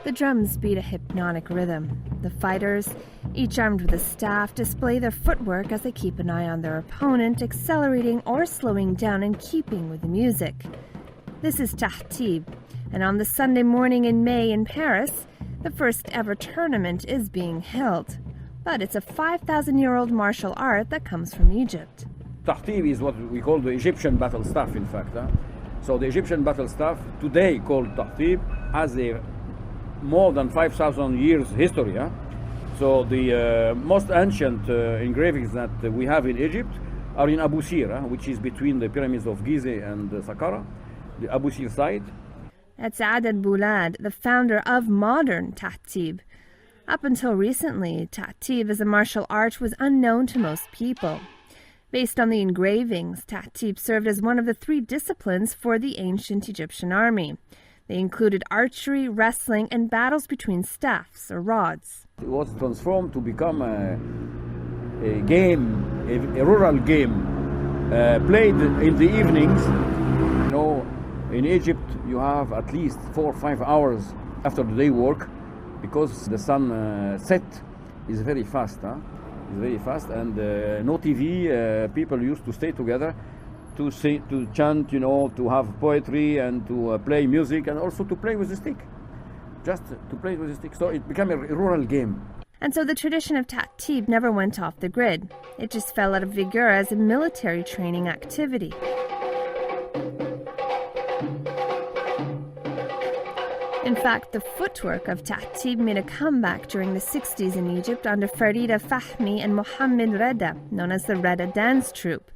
The drums beat a hypnotic rhythm. The fighters, each armed with a staff, display their footwork as they keep an eye on their opponent, accelerating or slowing down in keeping with the music. This is Tahtib, and on the Sunday morning in May in Paris, the first ever tournament is being held. But it's a 5,000-year-old martial art that comes from Egypt. Tahtib is what we call the Egyptian battle staff, in fact. So the Egyptian battle staff, today called Tahtib, has a more than 5,000 years history. So the most ancient engravings that we have in Egypt are in Abu Sir, which is between the pyramids of Gizeh and Saqqara, the Abu Sir site. That's Adad Boulad, the founder of Modern Tahtib. Up until recently, Tahtib as a martial art was unknown to most people. Based on the engravings, Tahtib served as one of the 3 disciplines for the ancient Egyptian army. They included archery, wrestling, and battles between staffs or rods. It was transformed to become a game, a rural game, played in the evenings. You know, in Egypt, you have at least 4 or 5 hours after the day work, because the sun set is very fast. It's very fast, and no TV. People used to stay together to sing, to chant, you know, to have poetry and to play music, and also to play with the stick. Just to play with the stick. So it became a rural game. And so the tradition of Tahtib never went off the grid. It just fell out of vigor as a military training activity. In fact, the footwork of Tahtib made a comeback during the 60s in Egypt under Farida Fahmy and Mohammed Reda, known as the Reda dance troupe.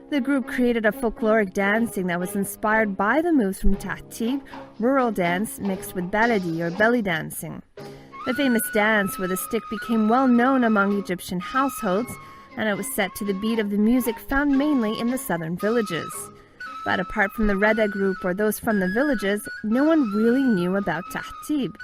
The group created a folkloric dancing that was inspired by the moves from Tahtib, rural dance mixed with baladi or belly dancing. The famous dance with a stick became well known among Egyptian households, and it was set to the beat of the music found mainly in the southern villages. But apart from the Reda group or those from the villages, no one really knew about Tahtib.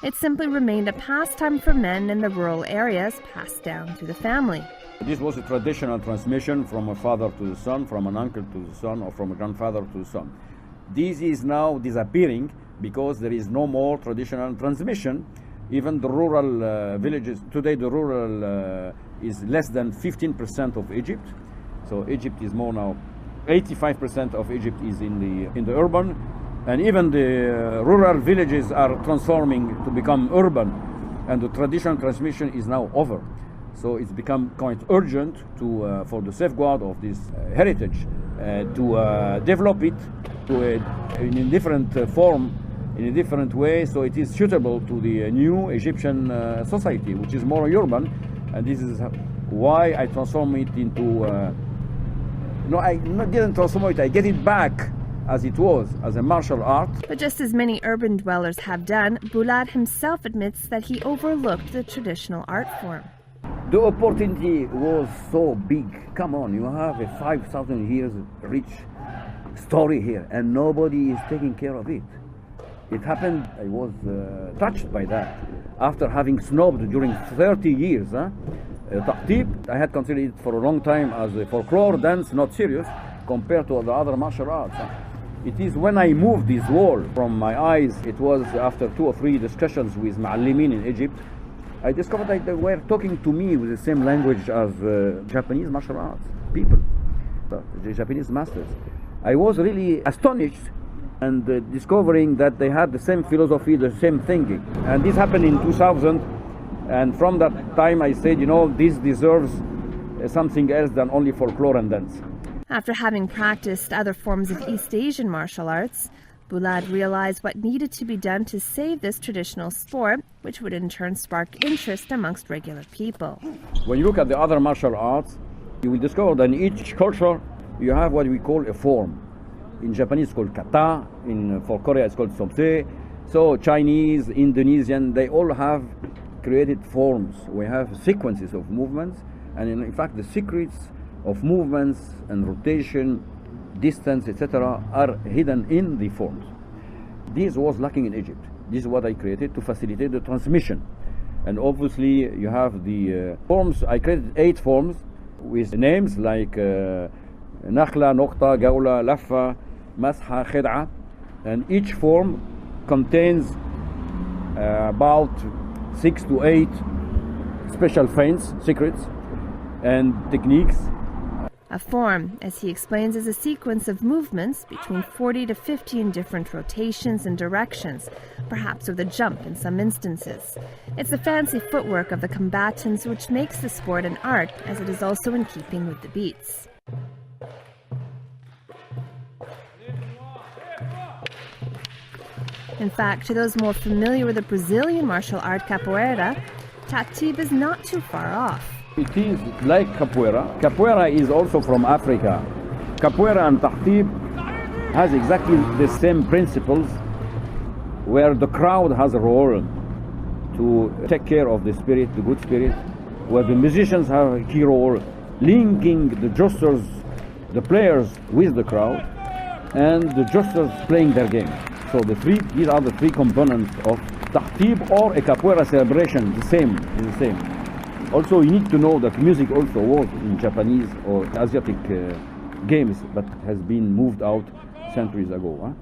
It simply remained a pastime for men in the rural areas, passed down through the family. This was a traditional transmission from a father to the son, from an uncle to the son, or from a grandfather to the son. This is now disappearing because there is no more traditional transmission. Even the rural villages, today the rural is less than 15% of Egypt. So Egypt is more now, 85% of Egypt is in the urban, and even the rural villages are transforming to become urban, and the traditional transmission is now over. So it's become quite urgent to for the safeguard of this heritage to develop it in a different form, in a different way, so it is suitable to the new Egyptian society, which is more urban, and this is why I transform it into. No, I didn't transform it, I get it back as it was, as a martial art. But just as many urban dwellers have done, Boulad himself admits that he overlooked the traditional art form. The opportunity was so big. Come on, you have a 5,000 years rich story here, and nobody is taking care of it. It happened, I was touched by that. After having snobbed during 30 years, Tahtib, I had considered it for a long time as a folklore dance, not serious, compared to the other martial arts. It is when I moved this wall from my eyes, it was after 2 or 3 discussions with Ma'allimin in Egypt, I discovered that they were talking to me with the same language as Japanese martial arts people, the Japanese masters. I was really astonished and discovering that they had the same philosophy, the same thinking. And this happened in 2000. And from that time I said, you know, this deserves something else than only folklore and dance. After having practiced other forms of East Asian martial arts, Boulad realized what needed to be done to save this traditional sport, which would in turn spark interest amongst regular people. When you look at the other martial arts, you will discover that in each culture you have what we call a form. In Japanese it's called kata, for Korea it's called somse. So Chinese, Indonesian, they all have created forms. We have sequences of movements, and in fact the secrets of movements and rotation, distance, etc. are hidden in the forms. This was lacking in Egypt. This is what I created to facilitate the transmission. And obviously you have the forms. I created 8 forms with names like Nakhla, Nokta, Gaula, Laffa, Masha, Khed'a, and each form contains about 6 to 8 special feints, secrets, and techniques. A form, as he explains, is a sequence of movements between 40 to 15 different rotations and directions, perhaps with a jump in some instances. It's the fancy footwork of the combatants which makes the sport an art, as it is also in keeping with the beats. In fact, to those more familiar with the Brazilian martial art capoeira, Tahtib is not too far off. It is like capoeira. Capoeira is also from Africa. Capoeira and Tahtib has exactly the same principles, where the crowd has a role to take care of the spirit, the good spirit, where the musicians have a key role, linking the justers, the players with the crowd, and the justers playing their game. So these are the three components of Tahtib or a capoeira celebration, the same. Also, you need to know that music also was in Japanese or Asiatic games, but has been moved out centuries ago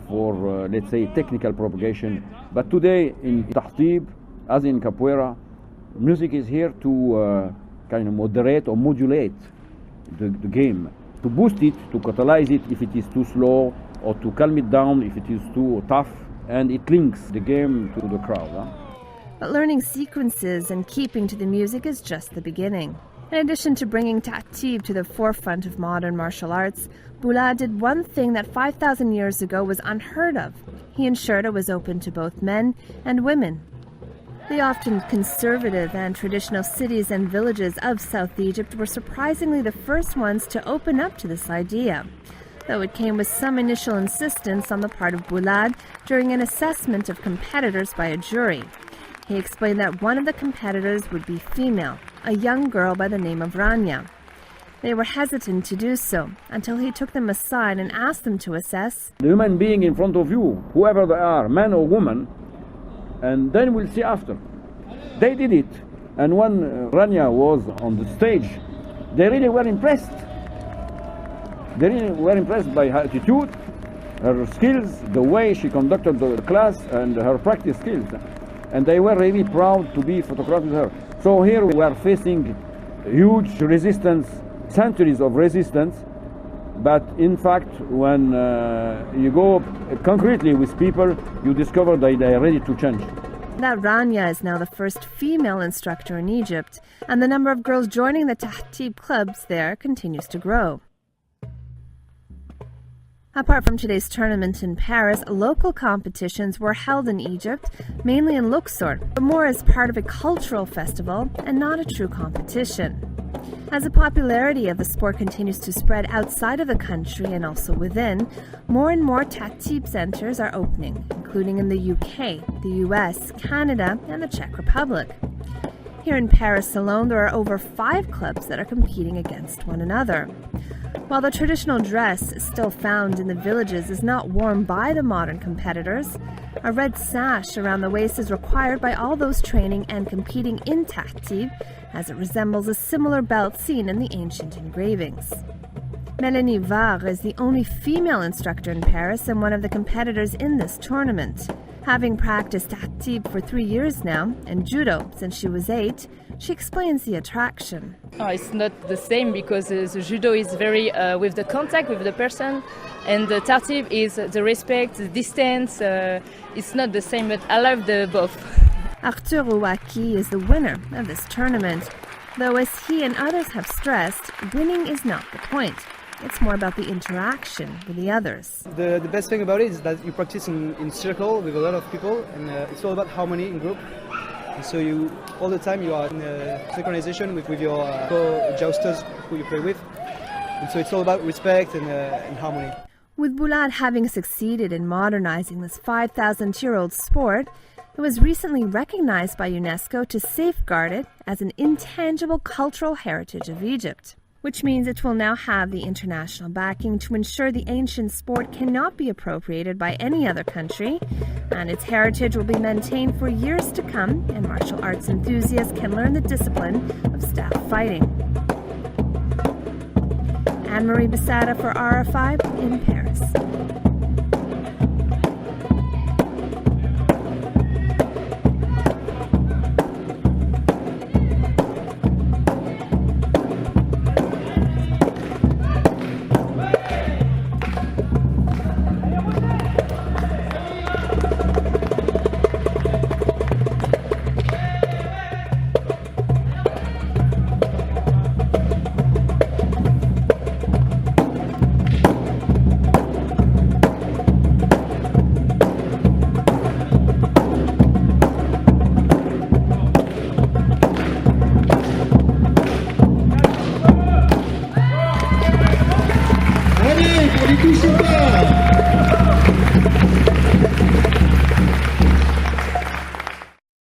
for, let's say, technical propagation. But today in Tahtib, as in capoeira, music is here to kind of moderate or modulate the game, to boost it, to catalyze it if it is too slow, or to calm it down if it is too tough, and it links the game to the crowd. But learning sequences and keeping to the music is just the beginning. In addition to bringing Tahtib to the forefront of modern martial arts, Boulad did one thing that 5,000 years ago was unheard of. He ensured it was open to both men and women. The often conservative and traditional cities and villages of South Egypt were surprisingly the first ones to open up to this idea, though it came with some initial insistence on the part of Boulad during an assessment of competitors by a jury. He explained that one of the competitors would be female, a young girl by the name of Rania. They were hesitant to do so until he took them aside and asked them to assess the human being in front of you, whoever they are, man or woman, and then we'll see after. They did it, and when Rania was on the stage, they really were impressed. They really were impressed by her attitude, her skills, the way she conducted the class, and her practice skills. And they were really proud to be photographed with her. So here we are facing huge resistance, centuries of resistance, but in fact when you go concretely with people, you discover that they are ready to change. That Rania is now the first female instructor in Egypt, and the number of girls joining the Tahtib clubs there continues to grow. Apart from today's tournament in Paris, local competitions were held in Egypt, mainly in Luxor, but more as part of a cultural festival and not a true competition. As the popularity of the sport continues to spread outside of the country and also within, more and more Tahtib centers are opening, including in the UK, the US, Canada, and the Czech Republic. Here in Paris alone, there are over 5 clubs that are competing against one another. While the traditional dress still found in the villages is not worn by the modern competitors, a red sash around the waist is required by all those training and competing in Tahtib, as it resembles a similar belt seen in the ancient engravings. Mélanie Var is the only female instructor in Paris and one of the competitors in this tournament. Having practiced Tahtib for 3 years now, and judo since she was 8, she explains the attraction. It's not the same because the judo is very with the contact with the person, and the Tahtib is the respect, the distance. It's not the same, but I love the both. Arthur Ouaki is the winner of this tournament, though as he and others have stressed, winning is not the point. It's more about the interaction with the others. The best thing about it is that you practice in circle with a lot of people, and it's all about harmony in group. And so all the time you are in synchronization with your co-jousters who you play with. And so it's all about respect and harmony. With Boulad having succeeded in modernizing this 5,000-year-old sport, it was recently recognized by UNESCO to safeguard it as an intangible cultural heritage of Egypt, which means it will now have the international backing to ensure the ancient sport cannot be appropriated by any other country, and its heritage will be maintained for years to come, and martial arts enthusiasts can learn the discipline of staff fighting. Anne-Marie Bissada for RFI in Paris.